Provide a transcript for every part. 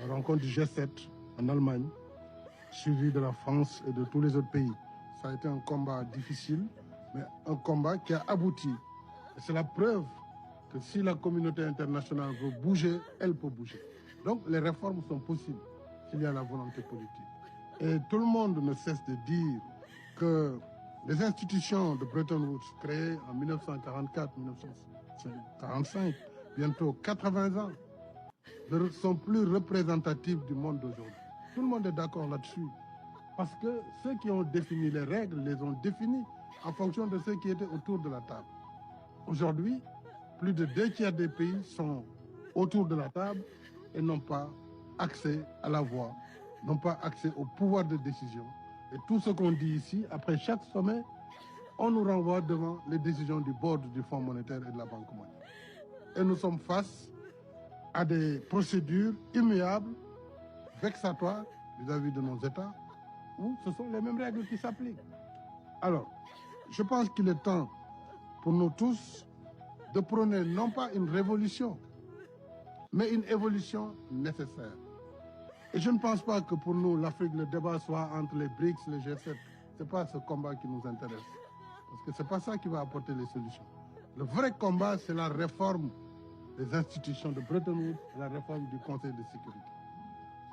la rencontre du G7 en Allemagne, suivie de la France et de tous les autres pays. Ça a été un combat difficile, mais un combat qui a abouti. Et c'est la preuve que si la communauté internationale veut bouger, elle peut bouger. Donc les réformes sont possibles s'il y a la volonté politique. Et tout le monde ne cesse de dire que les institutions de Bretton Woods, créées en 1944-1945, bientôt 80 ans, ne sont plus représentatives du monde d'aujourd'hui. Tout le monde est d'accord là-dessus. Parce que ceux qui ont défini les règles les ont définies en fonction de ceux qui étaient autour de la table. Aujourd'hui, plus de 2/3 des pays sont autour de la table et n'ont pas accès à la voix, n'ont pas accès au pouvoir de décision. Et tout ce qu'on dit ici, après chaque sommet, on nous renvoie devant les décisions du board du Fonds monétaire et de la Banque mondiale. Et nous sommes face à des procédures immuables, vexatoires vis-à-vis de nos États, où ce sont les mêmes règles qui s'appliquent. Alors, je pense qu'il est temps pour nous tous de prôner non pas une révolution, mais une évolution nécessaire. Et je ne pense pas que pour nous, l'Afrique, le débat soit entre les BRICS et les G7. Ce n'est pas ce combat qui nous intéresse. Parce que ce n'est pas ça qui va apporter les solutions. Le vrai combat, c'est la réforme des institutions de Bretton Woods et la réforme du Conseil de sécurité.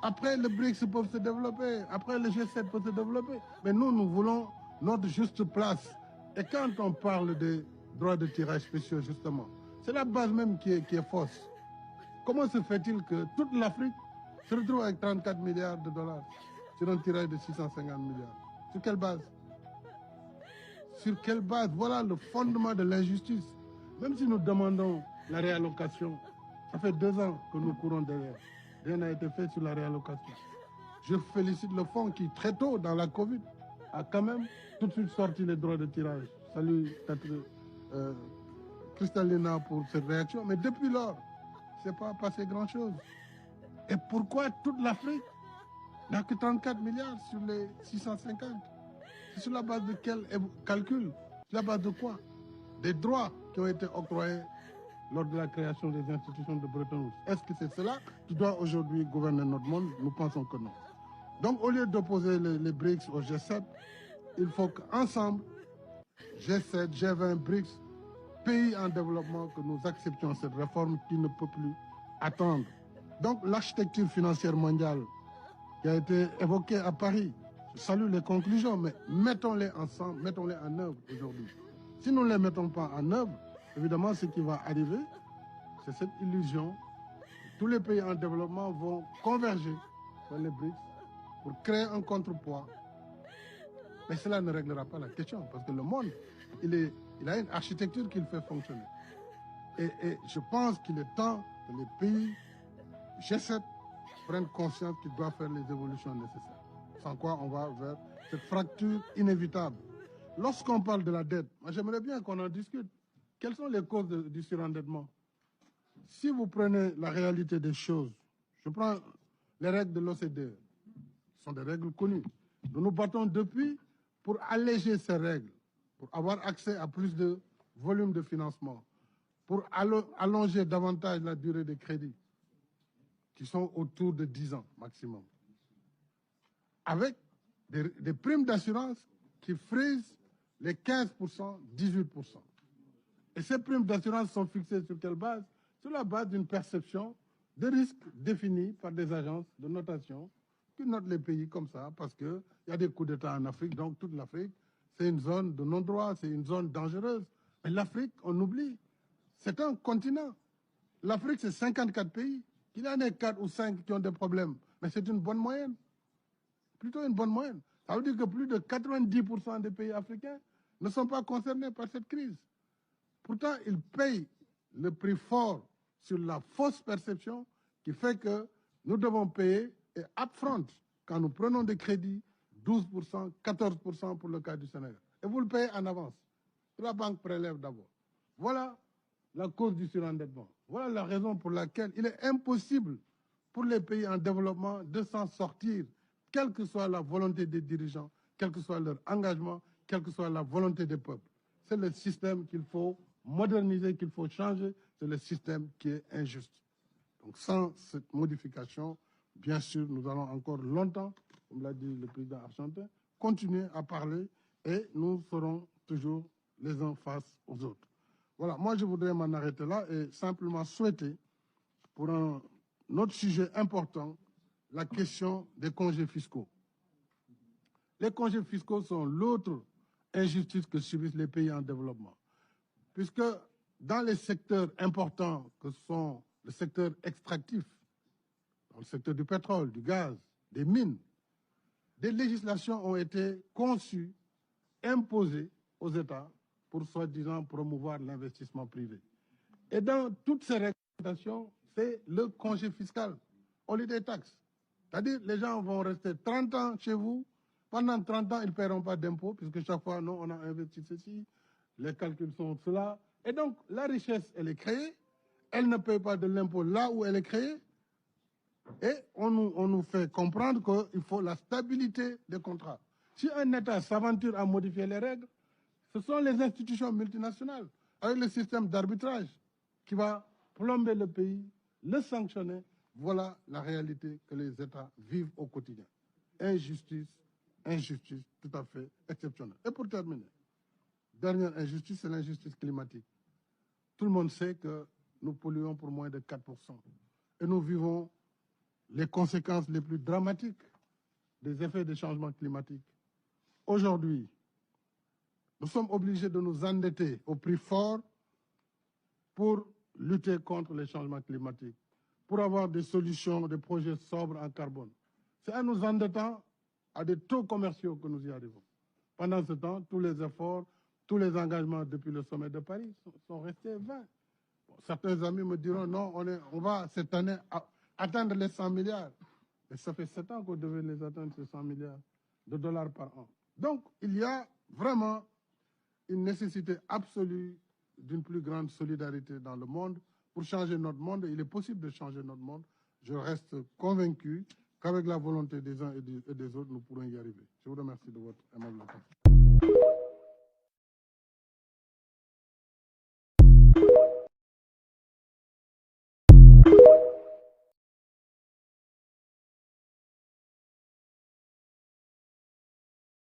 Après, les BRICS peuvent se développer, après le G7 peut se développer. Mais nous, nous voulons notre juste place. Et quand on parle des droits de tirage spéciaux, justement, c'est la base même qui est fausse. Comment se fait-il que toute l'Afrique se retrouve avec 34 milliards de dollars sur un tirage de 650 milliards? Sur quelle base? Sur quelle base? Voilà le fondement de l'injustice. Même si nous demandons la réallocation, ça fait 2 ans que nous courons derrière. Rien n'a été fait sur la réallocation. Je félicite le fonds qui, très tôt dans la Covid, a quand même tout de suite sorti les droits de tirage. Salut Kristalina pour cette réaction. Mais depuis lors, il ne s'est pas passé grand-chose. Et pourquoi toute l'Afrique n'a que 34 milliards sur les 650? C'est sur la base de quel calcul? Sur la base de quoi? Des droits qui ont été octroyés lors de la création des institutions de Bretton Woods. Est-ce que c'est cela qui doit aujourd'hui gouverner notre monde? Nous pensons que non. Donc au lieu d'opposer les BRICS au G7, il faut qu'ensemble, G7, G20, BRICS, pays en développement, que nous acceptions cette réforme qui ne peut plus attendre. Donc l'architecture financière mondiale qui a été évoquée à Paris, je salue les conclusions, mais mettons-les ensemble, mettons-les en œuvre aujourd'hui. Si nous ne les mettons pas en œuvre, évidemment, ce qui va arriver, c'est cette illusion que tous les pays en développement vont converger vers les BRICS pour créer un contrepoids. Mais cela ne réglera pas la question, parce que le monde, il a une architecture qui le fait fonctionner. Et je pense qu'il est temps que les pays G7 prennent conscience qu'ils doivent faire les évolutions nécessaires. Sans quoi on va vers cette fracture inévitable. Lorsqu'on parle de la dette, moi j'aimerais bien qu'on en discute. Quelles sont les causes du surendettement? Si vous prenez la réalité des choses, je prends les règles de l'OCDE, ce sont des règles connues. Nous nous battons depuis pour alléger ces règles, pour avoir accès à plus de volume de financement, pour allonger davantage la durée des crédits, qui sont autour de 10 ans maximum, avec des primes d'assurance qui frisent les 15%, 18%. Et ces primes d'assurance sont fixées sur quelle base? Sur la base d'une perception de risque définie par des agences de notation qui notent les pays comme ça, parce qu'il y a des coups d'État en Afrique, donc toute l'Afrique, c'est une zone de non-droit, c'est une zone dangereuse. Mais l'Afrique, on oublie, c'est un continent. L'Afrique, c'est 54 pays. Qu'il y en ait 4 ou 5 qui ont des problèmes, mais c'est une bonne moyenne. Plutôt une bonne moyenne. Ça veut dire que plus de 90% des pays africains ne sont pas concernés par cette crise. Pourtant, ils payent le prix fort sur la fausse perception qui fait que nous devons payer et upfront, quand nous prenons des crédits, 12%, 14% pour le cas du Sénégal. Et vous le payez en avance. La banque prélève d'abord. Voilà la cause du surendettement. Voilà la raison pour laquelle il est impossible pour les pays en développement de s'en sortir, quelle que soit la volonté des dirigeants, quel que soit leur engagement, quelle que soit la volonté des peuples. C'est le système qu'il faut moderniser, qu'il faut changer, c'est le système qui est injuste. Donc sans cette modification, bien sûr, nous allons encore longtemps, comme l'a dit le président argentin, continuer à parler et nous serons toujours les uns face aux autres. Voilà, moi je voudrais m'en arrêter là et simplement souhaiter, pour un autre sujet important, la question des congés fiscaux. Les congés fiscaux sont l'autre injustice que subissent les pays en développement. Puisque dans les secteurs importants que sont le secteur extractif, dans le secteur du pétrole, du gaz, des mines, des législations ont été conçues, imposées aux États pour soi-disant promouvoir l'investissement privé. Et dans toutes ces réglementations, c'est le congé fiscal, holiday tax. C'est-à-dire les gens vont rester 30 ans chez vous, pendant 30 ans, ils ne paieront pas d'impôts, puisque chaque fois, non, on a investi ceci, les calculs sont cela. Et donc, la richesse, elle est créée, elle ne paye pas de l'impôt là où elle est créée, et on nous fait comprendre qu'il faut la stabilité des contrats. Si un État s'aventure à modifier les règles, ce sont les institutions multinationales, avec le système d'arbitrage, qui va plomber le pays, le sanctionner. Voilà la réalité que les États vivent au quotidien. Injustice, injustice tout à fait exceptionnelle. Et pour terminer, dernière injustice, c'est l'injustice climatique. Tout le monde sait que nous polluons pour moins de 4%. Et nous vivons les conséquences les plus dramatiques des effets des changements climatiques. Aujourd'hui, nous sommes obligés de nous endetter au prix fort pour lutter contre les changements climatiques, pour avoir des solutions, des projets sobres en carbone. C'est en nous endettant à des taux commerciaux que nous y arrivons. Pendant ce temps, tous les efforts, tous les engagements depuis le sommet de Paris sont restés vains. Bon, certains amis me diront non, on va cette année atteindre les 100 milliards. Mais ça fait 7 ans qu'on devait les atteindre, ces 100 milliards de dollars par an. Donc, il y a vraiment une nécessité absolue d'une plus grande solidarité dans le monde. Pour changer notre monde, il est possible de changer notre monde. Je reste convaincu qu'avec la volonté des uns et des autres, nous pourrons y arriver. Je vous remercie de votre aimable attention.